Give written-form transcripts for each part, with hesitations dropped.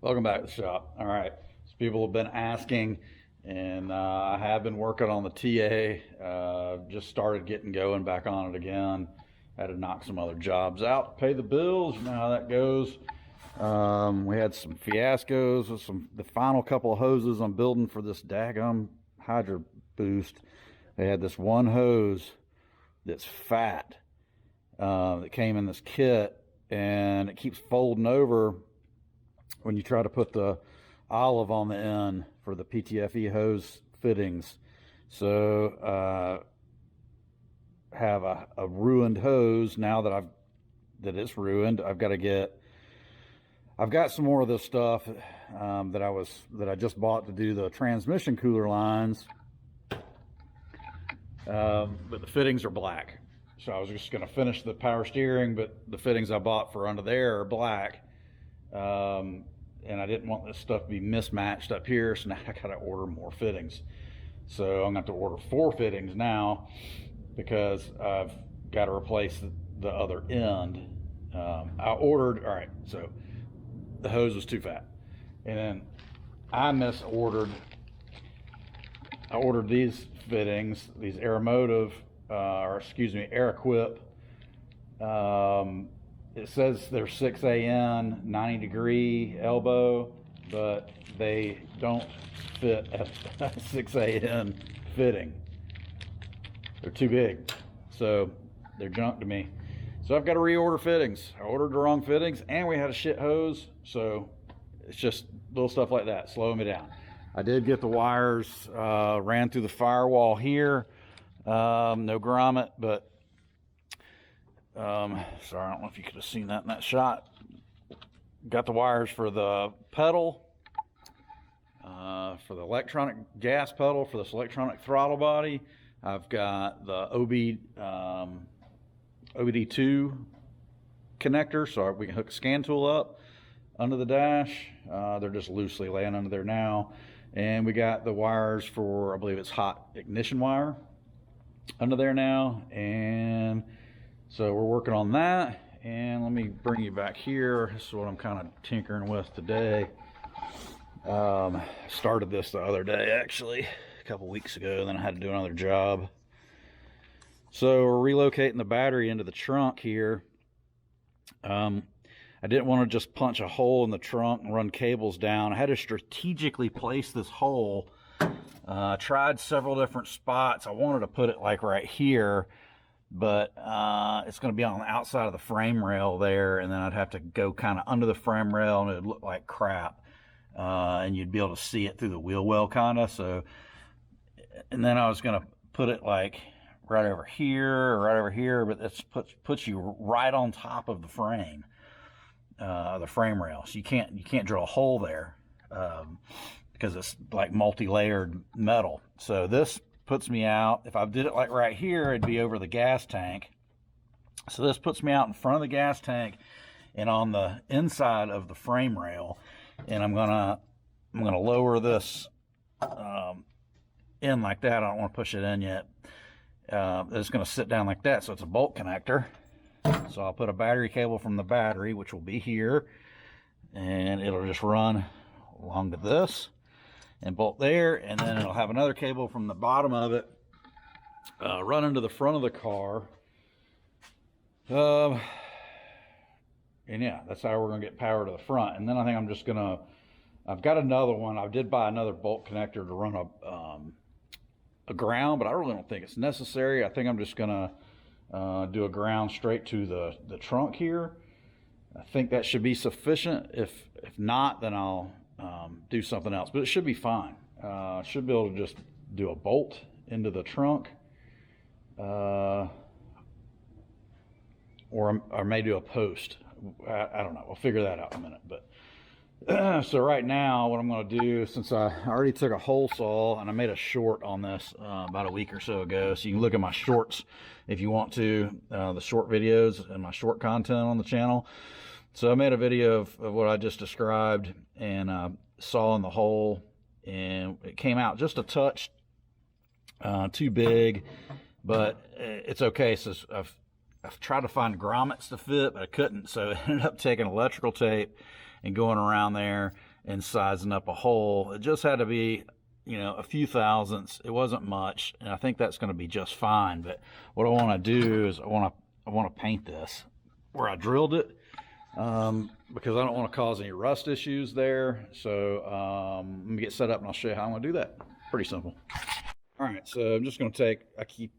Welcome back to the shop. All right, so people have been asking, and I have been working on the TA. Just started getting going back on it again. Had to knock some other jobs out, pay the bills. You know how that goes. We had some fiascos with the final couple of hoses I'm building for this daggum Hydro Boost. They had this one hose that's fat that came in this kit, and it keeps folding over when you try to put the olive on the end for the PTFE hose fittings. So have a ruined hose now that it's ruined. I've got some more of this stuff that I just bought to do the transmission cooler lines, but the fittings are black. So I was just going to finish the power steering, but the fittings I bought for under there are black. And I didn't want this stuff to be mismatched up here, so now I got to order more fittings. So I'm going to have to order 4 fittings now because I've got to replace the other end. I ordered, all right, so the hose was too fat. And then I ordered these fittings, these Aeromotive, Aeroquip. It says they're 6AN, 90 degree elbow, but they don't fit a 6AN fitting. They're too big, so they're junk to me. So I've got to reorder fittings. I ordered the wrong fittings, and we had a shit hose, so it's just little stuff like that slowing me down. I did get the wires ran through the firewall here. No grommet, but sorry, I don't know if you could have seen that in that shot. Got the wires for the pedal, for the electronic gas pedal, for this electronic throttle body. I've got the OBD2 connector, so we can hook a scan tool up under the dash. They're just loosely laying under there now. And we got the wires for, I believe it's hot ignition wire under there now. And so we're working on that. And let me bring you back here. This is what I'm kind of tinkering with today. Started this the other day, actually, a couple weeks ago, and then I had to do another job. So we're relocating the battery into the trunk here. I didn't want to just punch a hole in the trunk and run cables down. I had to strategically place this hole. I tried several different spots. I wanted to put it like right here, but it's going to be on the outside of the frame rail there, and then I'd have to go kind of under the frame rail, and it'd look like crap. And you'd be able to see it through the wheel well kind of. So, and then I was going to put it like right over here or right over here, but it puts you right on top of the frame rail. So you can't drill a hole there because it's like multi-layered metal. So this puts me out. If I did it like right here, it'd be over the gas tank. So this puts me out in front of the gas tank and on the inside of the frame rail. And I'm gonna lower this in like that. I don't want to push it in yet. It's going to sit down like that, so it's a bolt connector. So I'll put a battery cable from the battery, which will be here, and it'll just run along to this and bolt there, and then it'll have another cable from the bottom of it run into the front of the car. And yeah, that's how we're going to get power to the front. And then I think I'm just going to, I've got another one. I did buy another bolt connector to run a ground, but I really don't think it's necessary. I think I'm just going to do a ground straight to the trunk here. I think that should be sufficient. If not, then I'll do something else, but it should be fine. I should be able to just do a bolt into the trunk, or I may do a post. I don't know. We'll figure that out in a minute. But so right now, what I'm going to do, since I already took a hole saw and I made a short on this about a week or so ago, so you can look at my shorts if you want to, the short videos and my short content on the channel. So I made a video of what I just described and saw in the hole, and it came out just a touch too big, but it's okay. So I've tried to find grommets to fit, but I couldn't. So I ended up taking electrical tape and going around there and sizing up a hole. It just had to be, you know, a few thousandths. It wasn't much, and I think that's going to be just fine. But what I want to do is I want to paint this where I drilled it, because I don't want to cause any rust issues there. So let me get set up and I'll show you how I'm going to do that. Pretty simple. All right, so I'm just going to I keep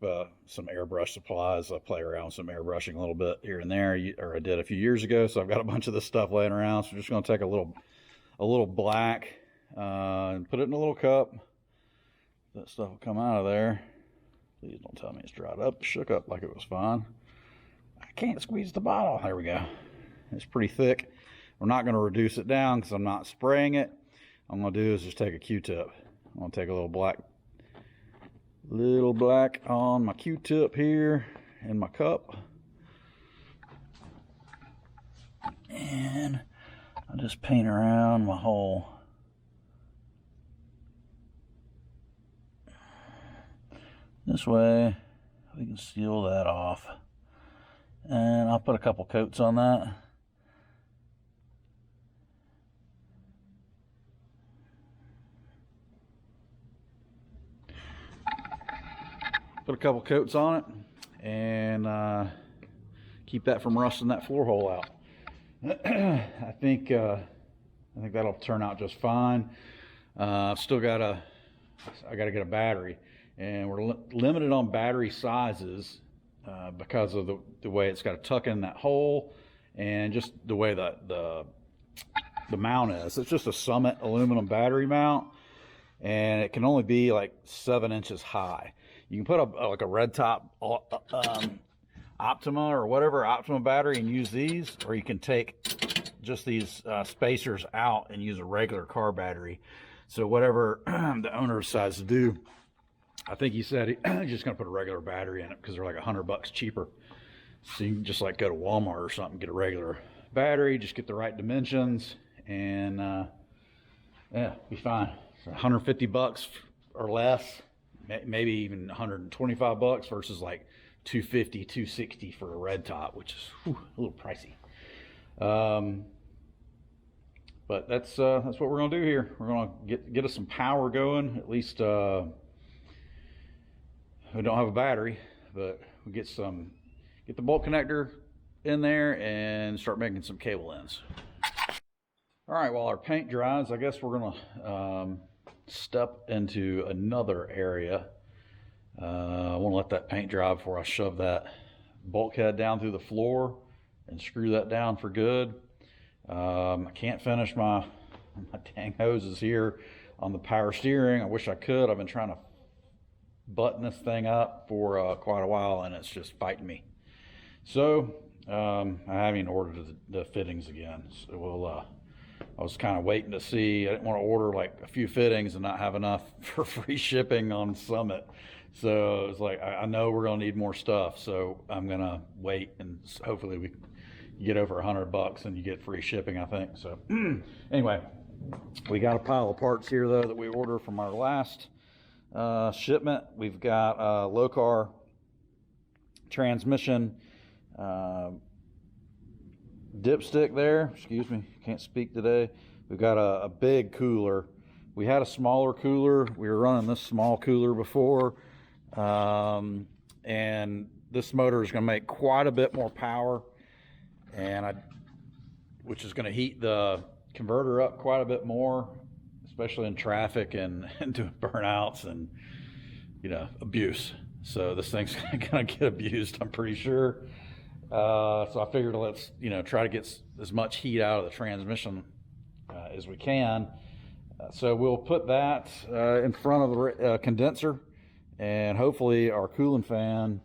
some airbrush supplies. I play around with some airbrushing a little bit here and there, or I did a few years ago. So I've got a bunch of this stuff laying around. So I'm just going to take a little black and put it in a little cup. That stuff will come out of there. Please don't tell me it's dried up, shook up like it was fine. I can't squeeze the bottle. There we go. It's pretty thick. We're not going to reduce it down because I'm not spraying it. All I'm going to do is just take a Q-tip. I'm going to take a little black on my Q-tip here in my cup, and I just paint around my hole. This way we can seal that off, and I'll put a couple coats on that. Put a couple coats on it and keep that from rusting that floor hole out. I think that'll turn out just fine. I gotta get a battery, and we're limited on battery sizes because of the way it's got to tuck in that hole, and just the way that the mount is. It's just a Summit aluminum battery mount, and it can only be like 7 inches high. You can put like a red top Optima or whatever Optima battery and use these, or you can take just these spacers out and use a regular car battery. So whatever the owner decides to do, I think he said he's just going to put a regular battery in it because they're like $100 cheaper. So you can just like go to Walmart or something, get a regular battery, just get the right dimensions, and yeah, be fine. So $150 or less. Maybe even $125 versus like $250, $260 for a red top, which is a little pricey. But that's what we're gonna do here. We're gonna get us some power going. At least we don't have a battery, but we get the bolt connector in there and start making some cable ends. All right, while our paint dries, I guess we're gonna step into another area. I want to let that paint dry before I shove that bulkhead down through the floor and screw that down for good. I can't finish my dang hoses here on the power steering. I wish I could. I've been trying to button this thing up for quite a while, and it's just fighting me. So I haven't even ordered the fittings again. So I was kind of waiting to see. I didn't want to order like a few fittings and not have enough for free shipping on Summit. So it's like, I know we're going to need more stuff. So I'm going to wait, and hopefully we get over $100 and you get free shipping, I think. So anyway, we got a pile of parts here though that we ordered from our last shipment. We've got a Lokar transmission dipstick there. Excuse me, can't speak today. We've got a big cooler. We had a smaller cooler. We were running this small cooler before, and this motor is going to make quite a bit more power, which is going to heat the converter up quite a bit more, especially in traffic and doing burnouts and abuse. So this thing's going to get abused, I'm pretty sure. So I figured let's try to get as much heat out of the transmission as we can. So we'll put that in front of the condenser, and hopefully our cooling fan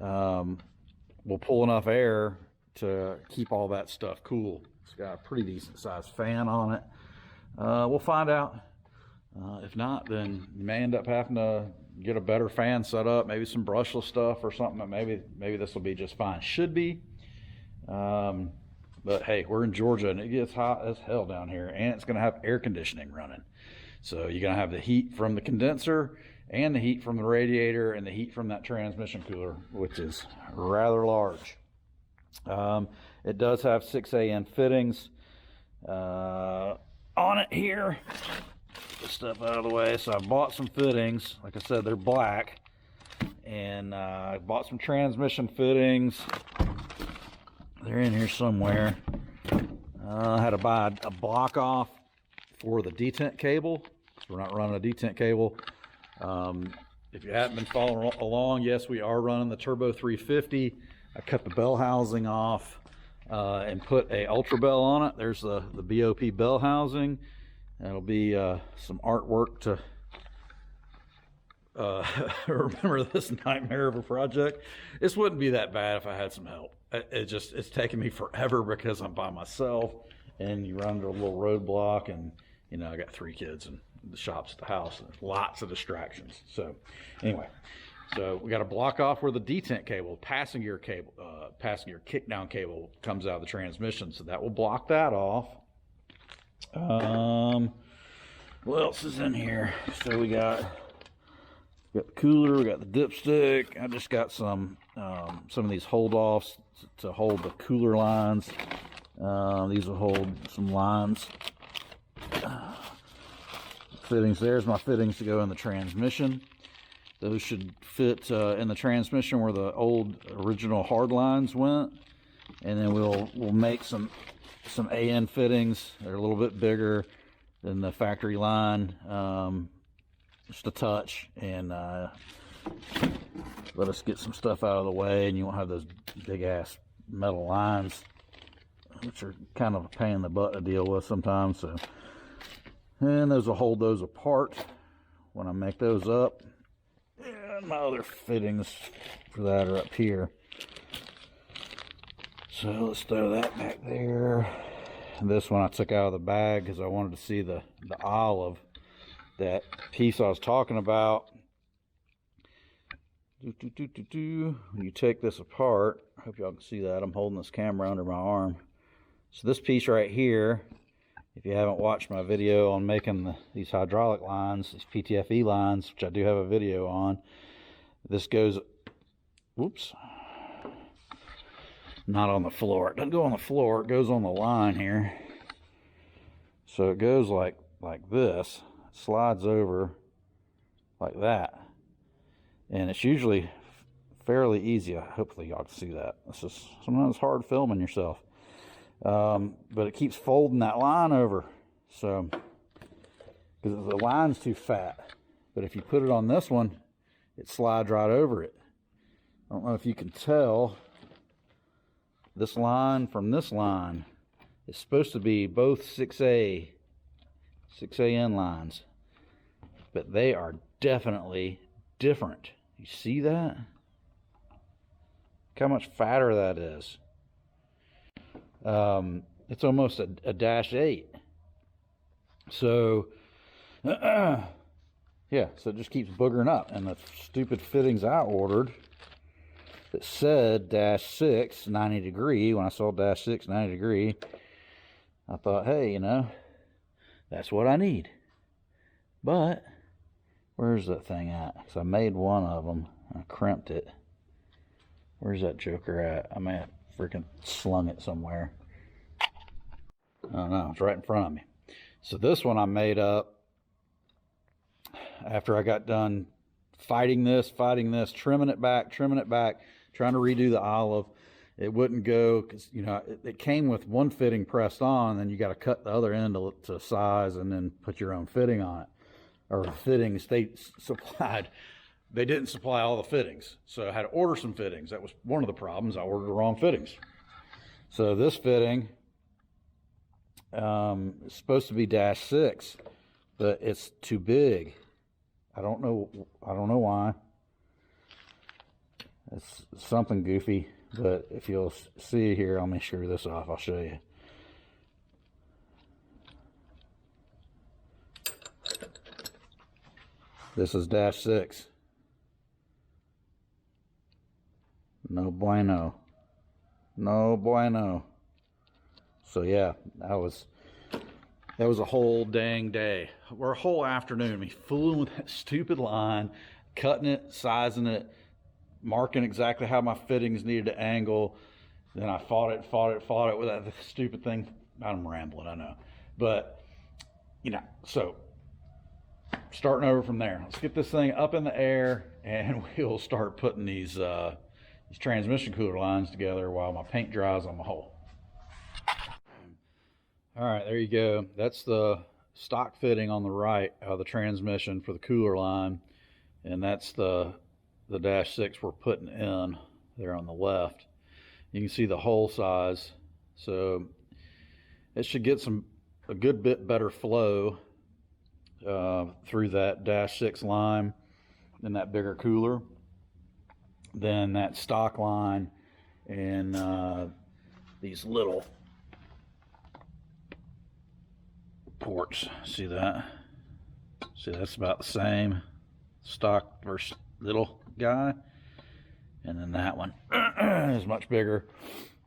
will pull enough air to keep all that stuff cool. It's got a pretty decent sized fan on it. We'll find out. If not, then you may end up having to get a better fan set up, maybe some brushless stuff or something. But maybe this will be just fine. Should be. But hey, we're in Georgia and it gets hot as hell down here, and it's going to have air conditioning running. So you're going to have the heat from the condenser and the heat from the radiator and the heat from that transmission cooler, which is rather large. It does have 6AN fittings on it. it here. Get this stuff out of the way. So I bought some fittings. Like I said, they're black. And I bought some transmission fittings. They're in here somewhere. I had to buy a block off for the detent cable. We're not running a detent cable. If you haven't been following along, yes, we are running the Turbo 350. I cut the bell housing off and put a Ultra Bell on it. There's the BOP bell housing. That'll be some artwork to remember this nightmare of a project. This wouldn't be that bad if I had some help. It's taken me forever because I'm by myself, and you run into a little roadblock, and you know, I got 3 kids and the shop's at the house, and there's lots of distractions. So anyway, so we got to block off where the detent cable, passenger kick down cable comes out of the transmission. So that will block that off. What else is in here? So we got the cooler, we got the dipstick. I just got some of these hold offs to hold the cooler lines. These will hold some lines. Fittings. There's my fittings to go in the transmission. Those should fit in the transmission where the old original hard lines went, and then we'll make some AN fittings. They're a little bit bigger than the factory line, just a touch, and let us get some stuff out of the way, and you won't have those big ass metal lines, which are kind of a pain in the butt to deal with sometimes. So. And those will hold those apart when I make those up. And my other fittings for that are up here. So let's throw that back there. And this one I took out of the bag because I wanted to see the olive, that piece I was talking about. When you take this apart, I hope y'all can see that. I'm holding this camera under my arm. So this piece right here, if you haven't watched my video on making these hydraulic lines, these PTFE lines, which I do have a video on, this goes, whoops, not on the floor. It doesn't go on the floor, it goes on the line here. So it goes like this, slides over like that. And it's usually fairly easy. Hopefully y'all can see that. It's just sometimes hard filming yourself. But it keeps folding that line over, so because the line's too fat. But if you put it on this one, it slides right over it. I don't know if you can tell, this line from this line is supposed to be both 6AN lines, but they are definitely different. You see that? Look how much fatter that is. It's almost a -8. So yeah, so it just keeps boogering up. And the stupid fittings I ordered that said -6 90 degree, when I saw -6 90 degree, I thought, hey, you know, that's what I need. But where's that thing at? Because I made one of them, I crimped it. Where's that joker at? I may have freaking slung it somewhere. I don't know, it's right in front of me. So this one I made up after I got done fighting this, trimming it back, trying to redo the olive. It wouldn't go because, you know, it came with one fitting pressed on, and then you got to cut the other end to size and then put your own fitting on it, or fittings they supplied. They didn't supply all the fittings, so I had to order some fittings. That was one of the problems. I ordered the wrong fittings. So this fitting is supposed to be -6, but it's too big. I don't know why. It's something goofy, but if you'll see here, let me screw this off. I'll show you. This is -6. No bueno. No bueno. So yeah, that was a whole dang day, or a whole afternoon, me fooling with that stupid line, cutting it, sizing it, marking exactly how my fittings needed to angle. Then I fought it with that stupid thing. I'm rambling, I know, but So starting over from there. Let's get this thing up in the air, and we'll start putting these transmission cooler lines together while my paint dries on the hole. All right, there you go. That's the stock fitting on the right of the transmission for the cooler line, and that's the dash 6 we're putting in there on the left. You can see the hole size, so it should get a good bit better flow through that dash 6 line and that bigger cooler than that stock line and these little ports. See that? See, that's about the same stock versus little guy, and then that one is much bigger.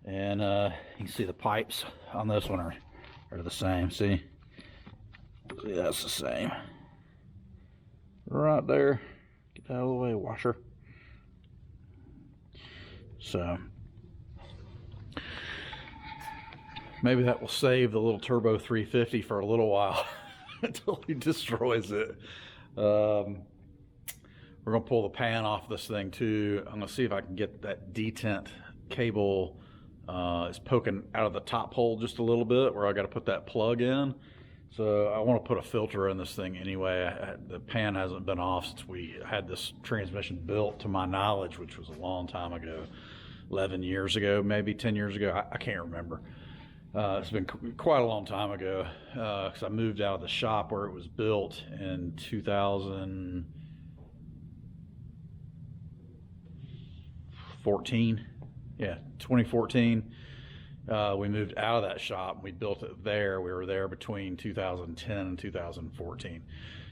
And you can see the pipes on this one are the same. See, that's the same right there. Get out of the way, washer. So maybe that will save the little turbo 350 for a little while until he destroys it. We're gonna pull the pan off this thing too. I'm gonna see if I can get that detent cable is poking out of the top hole just a little bit where I got to put that plug in. So I want to put a filter in this thing anyway. The pan hasn't been off since we had this transmission built, to my knowledge, which was a long time ago, 11 years ago, maybe 10 years ago. I can't remember. It's been quite a long time ago because I moved out of the shop where it was built in 2014. Yeah, 2014. We moved out of that shop and we built it there. We were there between 2010 and 2014.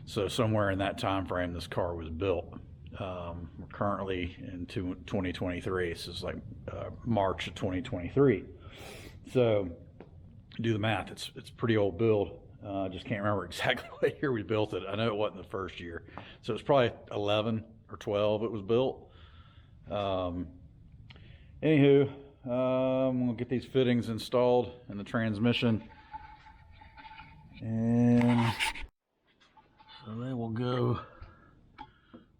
So somewhere in that time frame, this car was built. We're currently in 2023. This is like March of 2023. So do the math. It's a pretty old build. I just can't remember exactly what year we built it. I know it wasn't the first year. So it's probably 11 or 12 it was built. Anywho, I'm going to get these fittings installed in the transmission, and so they will go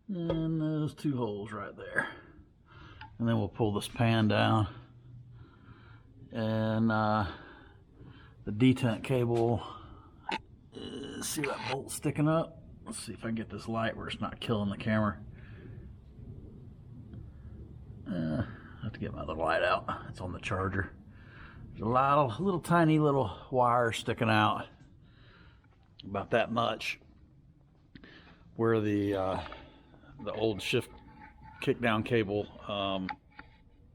in those two holes right there, and then we'll pull this pan down, and the detent cable, see that bolt sticking up? Let's see if I can get this light where it's not killing the camera. I have to get my other light out. It's on the charger. There's a lot of little tiny little wires sticking out, about that much, where the old shift kick down cable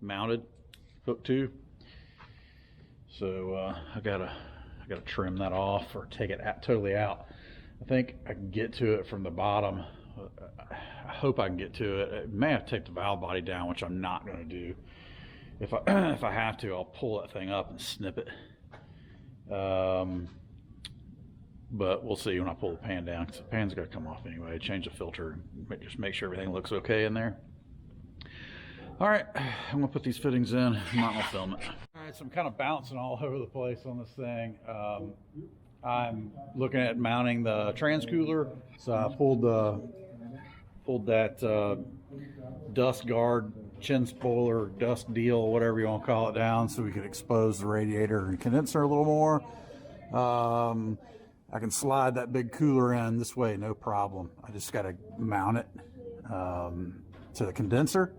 mounted, hooked to. So I gotta trim that off or take it totally out. I think I can get to it from the bottom. I hope I can get to it. It may have to take the valve body down, which I'm not going to do. If I have to, I'll pull that thing up and snip it. But we'll see when I pull the pan down, because the pan's got to come off anyway. Change the filter, just make sure everything looks okay in there. All right, I'm going to put these fittings in. I'm not going to film it. All right, so I'm kind of bouncing all over the place on this thing. I'm looking at mounting the transcooler, so I pulled that dust guard, chin spoiler, dust deal, whatever you want to call it, down so we can expose the radiator and condenser a little more. I can slide that big cooler in this way, no problem. I just got to mount it to the condenser,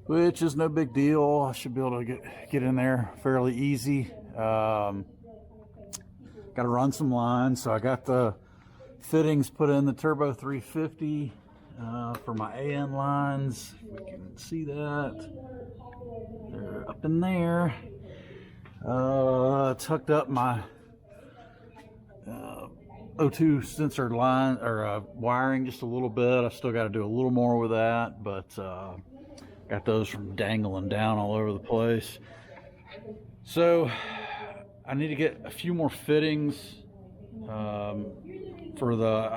which is no big deal. I should be able to get in there fairly easy. Got to run some lines, so I got the fittings put in the Turbo 350 for my AN lines. If we can see that, they're up in there. Tucked up my O2 sensor line or wiring just a little bit. I still got to do a little more with that, but got those from dangling down all over the place. So I need to get a few more fittings for the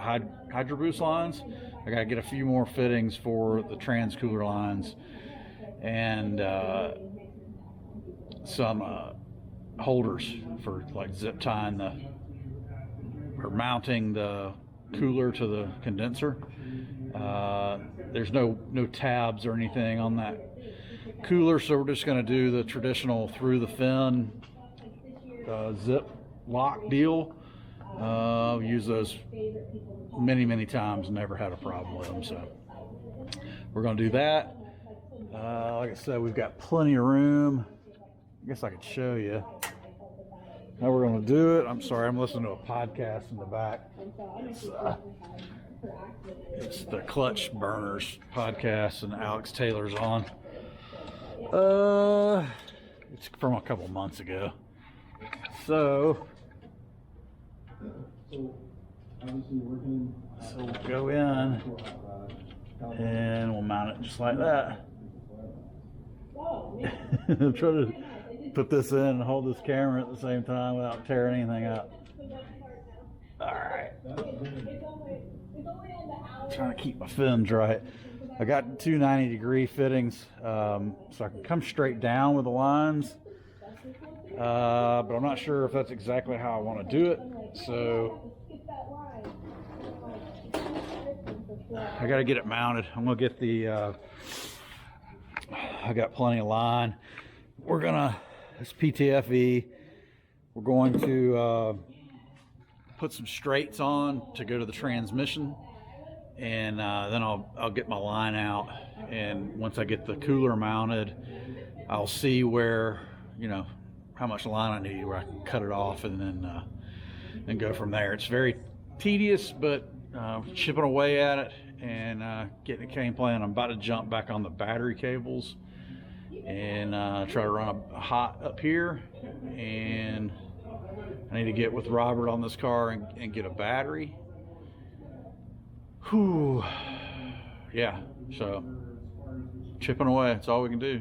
Hydro Boost lines. I gotta get a few more fittings for the transcooler lines, and some holders for like zip tying the or mounting the cooler to the condenser. There's no tabs or anything on that cooler, so we're just going to do the traditional through the fin zip lock deal. Use those many times, never had a problem with them, so we're going to do that. Like I said, we've got plenty of room. I guess I could show you how we're going to do it. I'm sorry, I'm listening to a podcast in the back. It's the Clutch Burners podcast, and Alex Taylor's on. It's from a couple months ago. So we'll go in and we'll mount it just like that. I'm trying to put this in and hold this camera at the same time without tearing anything up. Alright. Trying to keep my fins right. I got two 90-degree fittings, so I can come straight down with the lines. But I'm not sure if that's exactly how I want to do it. So I got to get it mounted. I'm going to get the, I got plenty of line. We're going to, this PTFE, we're going to put some straights on to go to the transmission. And then I'll get my line out. And once I get the cooler mounted, I'll see where, you know, how much line I need, where I can cut it off and then go from there. It's very tedious, but chipping away at it and getting a game plan. I'm about to jump back on the battery cables and try to run a hot up here. And I need to get with Robert on this car and get a battery. Whew. Yeah, so chipping away, that's all we can do.